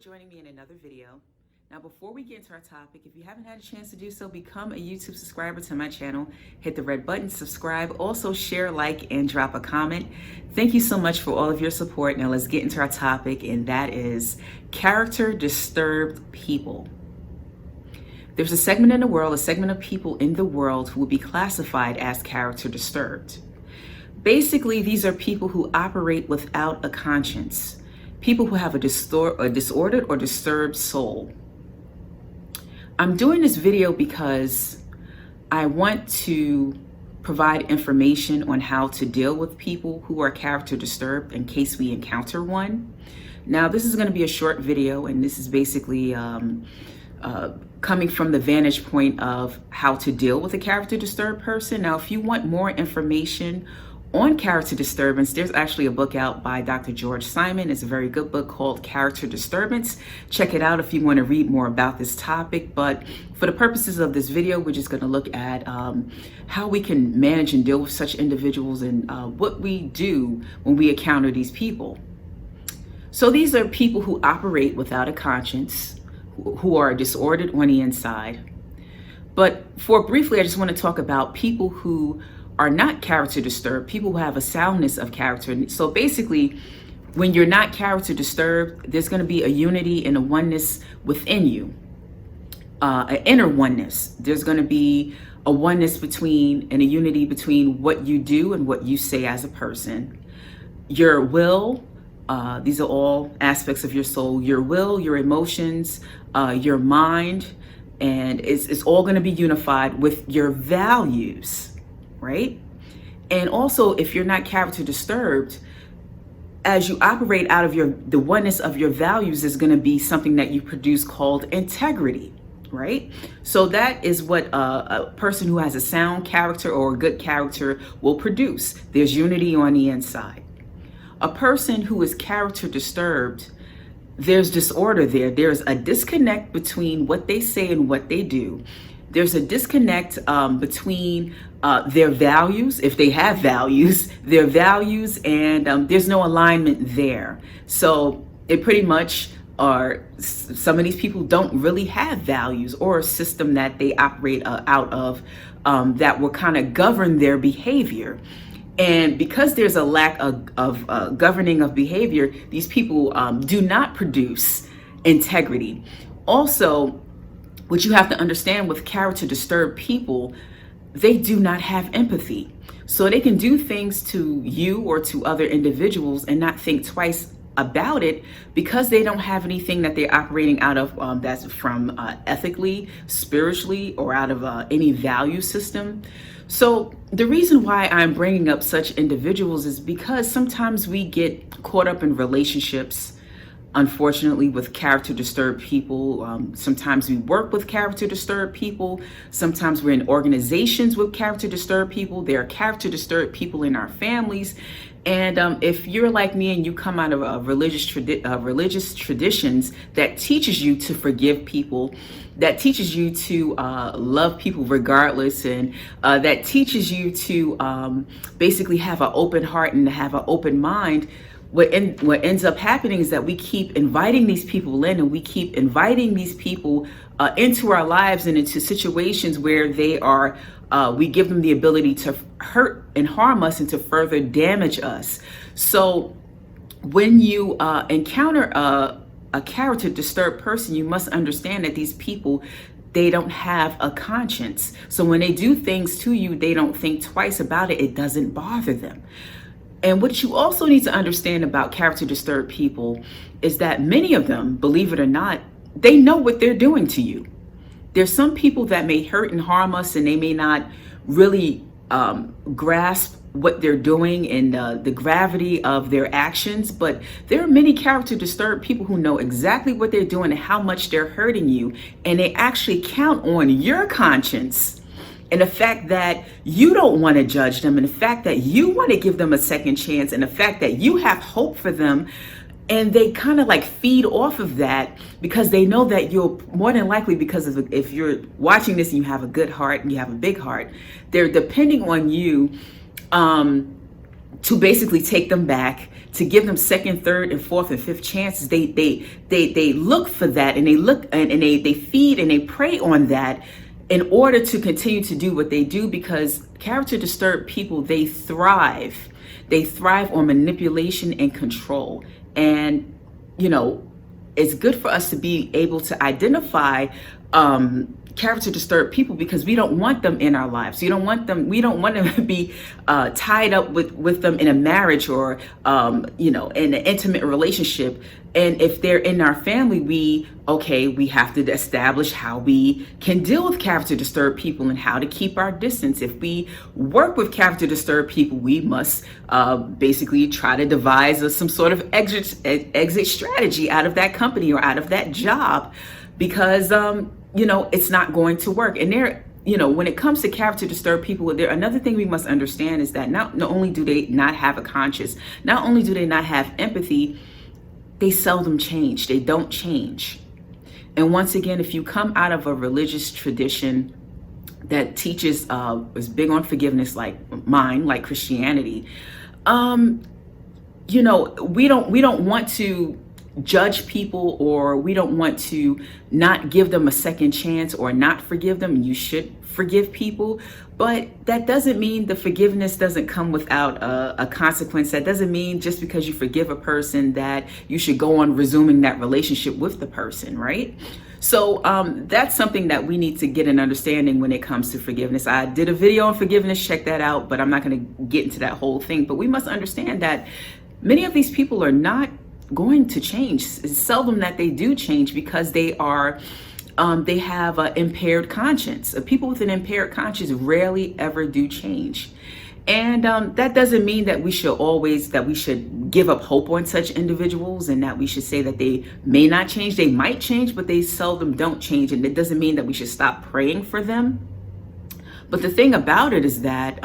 joining me in another video. Now, before we get into our topic, if you haven't had a chance to do so, become a YouTube subscriber to my channel. Hit the red button, subscribe, also share, like, and drop a comment. Thank you so much for all of your support. Now let's get into our topic, and that is character disturbed people. There's a segment of people in the world who will be classified as character disturbed. Basically, these are people who operate without a conscience. People who have a disordered or disturbed soul. I'm doing this video because I want to provide information on how to deal with people who are character disturbed in case we encounter one. Now, this is going to be a short video, and this is basically coming from the vantage point of how to deal with a character disturbed person. Now, if you want more information on character disturbance, there's actually a book out by Dr. George Simon. It's a very good book called Character Disturbance. Check it out if you want to read more about this topic. But for the purposes of this video, we're just going to look at how we can manage and deal with such individuals and what we do when we encounter these people. So these are people who operate without a conscience, who are disordered on the inside. But briefly, I just want to talk about people who are not character disturbed, people who have a soundness of character. So basically, when you're not character disturbed, there's going to be a unity and a oneness within you, an inner oneness. There's going to be a oneness between and a unity between what you do and what you say as a person. Your will, these are all aspects of your soul, your will, your emotions, your mind, and it's all going to be unified with your values. Right? And also, if you're not character disturbed, as you operate out of the oneness of your values is going to be something that you produce called integrity, right? So that is what a person who has a sound character or a good character will produce. There's unity on the inside. A person who is character disturbed, there's disorder there. There's a disconnect between what they say and what they do. There's a disconnect between their values, if they have values, their values, and there's no alignment there. So it pretty much some of these people don't really have values or a system that they operate out of that will kind of govern their behavior. And because there's a lack of governing of behavior, these people do not produce integrity. Also, what you have to understand with character disturbed people, they do not have empathy. So they can do things to you or to other individuals and not think twice about it because they don't have anything that they're operating out of that's from ethically, spiritually, or out of any value system. So the reason why I'm bringing up such individuals is because sometimes we get caught up in relationships, unfortunately, with character disturbed people. Sometimes we work with character disturbed people. Sometimes we're in organizations with character disturbed people. There are character disturbed people in our families. And if you're like me and you come out of religious traditions that teaches you to forgive people, that teaches you to love people regardless, and that teaches you to basically have an open heart and have an open mind, what ends up happening is that we keep inviting these people in, and we keep inviting these people into our lives and into situations where we give them the ability to hurt and harm us and to further damage us. So when you encounter a character disturbed person, you must understand that these people, they don't have a conscience. So when they do things to you, they don't think twice about it. It doesn't bother them. And what you also need to understand about character disturbed people is that many of them, believe it or not, they know what they're doing to you. There's some people that may hurt and harm us, and they may not really grasp what they're doing and the gravity of their actions. But there are many character disturbed people who know exactly what they're doing and how much they're hurting you. And they actually count on your conscience and the fact that you don't want to judge them, and the fact that you want to give them a second chance, and the fact that you have hope for them. And they kind of like feed off of that because they know that you'll more than likely, because if you're watching this and you have a good heart and you have a big heart, they're depending on you to basically take them back, to give them second, third, and fourth and fifth chances. They look for that, and they look and they feed and they prey on that in order to continue to do what they do, because character disturbed people, they thrive. They thrive on manipulation and control. And, you know, it's good for us to be able to identify character disturbed people, because we don't want them in our lives. We don't want them to be tied up with them in a marriage or in an intimate relationship. And if they're in our family, we have to establish how we can deal with character disturbed people and how to keep our distance. If we work with character disturbed people, we must basically try to devise some sort of exit strategy out of that company or out of that job, because it's not going to work. And when it comes to character disturbed people, another thing we must understand is that not only do they not have a conscience, not only do they not have empathy, they seldom change. They don't change. And once again, if you come out of a religious tradition that teaches is big on forgiveness, like mine, like Christianity, we don't want to judge people, or we don't want to not give them a second chance or not forgive them. You should forgive people, but that doesn't mean the forgiveness doesn't come without a consequence. That doesn't mean just because you forgive a person that you should go on resuming that relationship with the person, right? So that's something that we need to get an understanding when it comes to forgiveness. I did a video on forgiveness, check that out, but I'm not going to get into that whole thing. But we must understand that many of these people are not going to change. It's seldom that they do change, because they have an impaired conscience. People with an impaired conscience rarely ever do change. And that doesn't mean that we should give up hope on such individuals, and that we should say that they may not change. They might change, but they seldom don't change. And it doesn't mean that we should stop praying for them. But the thing about it is that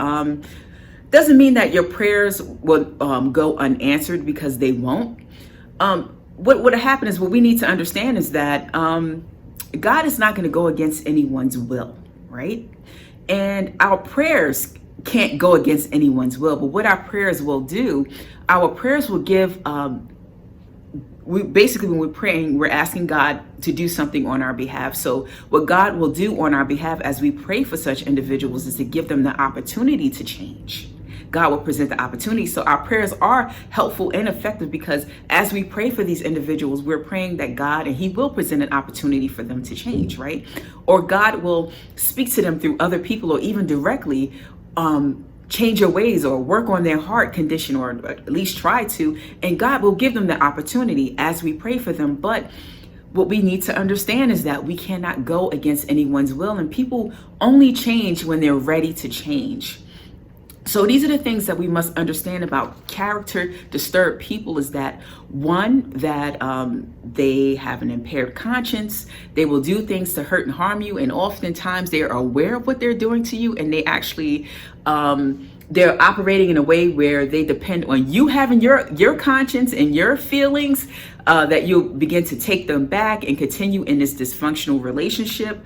doesn't mean that your prayers will go unanswered, because they won't. What would happen is, what we need to understand is that God is not going to go against anyone's will, right? And our prayers can't go against anyone's will, but what our prayers will do, our prayers will give, when we're praying, we're asking God to do something on our behalf. So what God will do on our behalf as we pray for such individuals is to give them the opportunity to change. God will present the opportunity. So our prayers are helpful and effective, because as we pray for these individuals, we're praying that God, and He will present an opportunity for them to change, right? Or God will speak to them through other people, or even directly change your ways, or work on their heart condition, or at least try to. And God will give them the opportunity as we pray for them. But what we need to understand is that we cannot go against anyone's will, and people only change when they're ready to change. So these are the things that we must understand about character disturbed people, is that one, that they have an impaired conscience. They will do things to hurt and harm you. And oftentimes they are aware of what they're doing to you. And they actually, they're operating in a way where they depend on you having your conscience and your feelings, that you'll begin to take them back and continue in this dysfunctional relationship.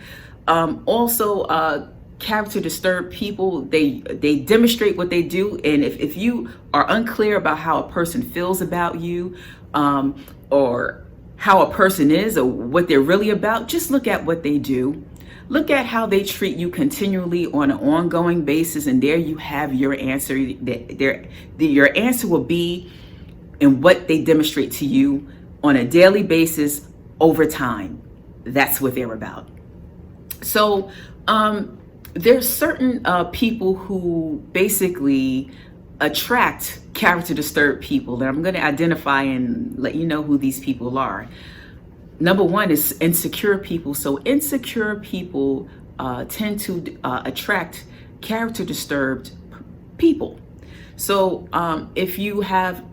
Character disturbed people, they demonstrate what they do. And if you are unclear about how a person feels about you, or how a person is, or what they're really about, just look at what they do. Look at how they treat you continually on an ongoing basis, and there you have your answer. Your answer will be in what they demonstrate to you on a daily basis over time. That's what they're about. So there's certain people who basically attract character disturbed people, and I'm going to identify and let you know who these people are. Number one is insecure people. So insecure people tend to attract character disturbed people. So if you have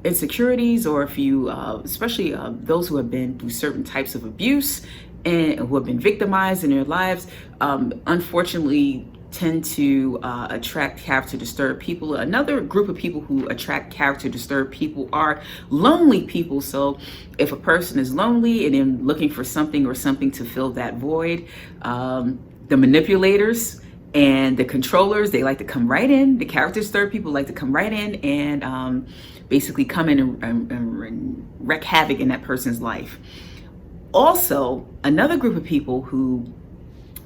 insecurities, or if you, especially those who have been through certain types of abuse and who have been victimized in their lives, unfortunately tend to attract character disturbed people. Another group of people who attract character disturbed people are lonely people. So if a person is lonely and then looking for something or something to fill that void, the manipulators And the controllers, they like to come right in. The character disturbed people like to come right in and basically come in and wreak havoc in that person's life. Also, another group of people who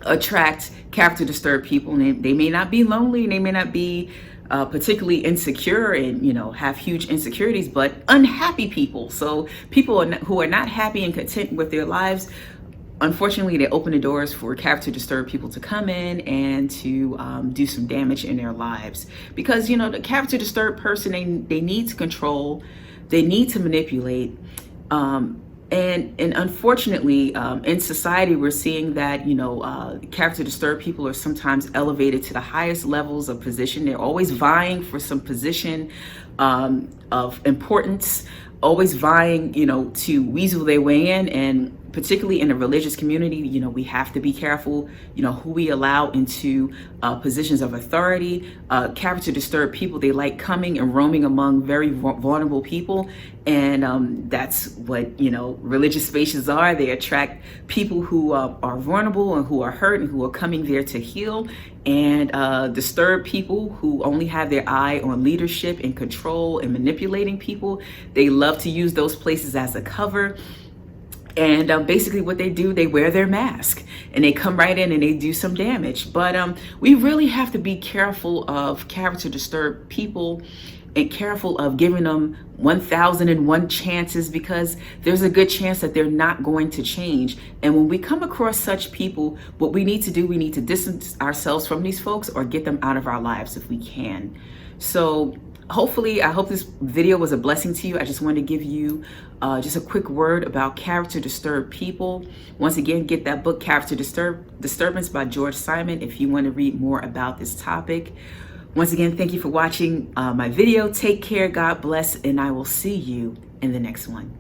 attract character disturbed people, and they may not be lonely, they may not be particularly insecure and have huge insecurities, but unhappy people. So people who are not happy and content with their lives, unfortunately, they open the doors for character disturbed people to come in and to do some damage in their lives. Because the character disturbed person, they need to control, they need to manipulate. And unfortunately, in society, we're seeing that, character disturbed people are sometimes elevated to the highest levels of position. They're always vying for some position of importance, always vying, to weasel their way in. And particularly in the religious community, we have to be careful, who we allow into positions of authority. Character disturbed people, they like coming and roaming among very vulnerable people. And that's what, religious spaces are. They attract people who are vulnerable and who are hurt and who are coming there to heal. And disturbed people who only have their eye on leadership and control and manipulating people, they love to use those places as a cover. And basically what they do, they wear their mask and they come right in and they do some damage. But we really have to be careful of character disturbed people and careful of giving them 1,001 chances, because there's a good chance that they're not going to change. And when we come across such people, what we need to do, we need to distance ourselves from these folks or get them out of our lives if we can. So hopefully, I hope this video was a blessing to you. I just wanted to give you just a quick word about character disturbed people. Once again, get that book, Character Disturbance by George Simon, if you want to read more about this topic. Once again, thank you for watching my video. Take care, God bless, and I will see you in the next one.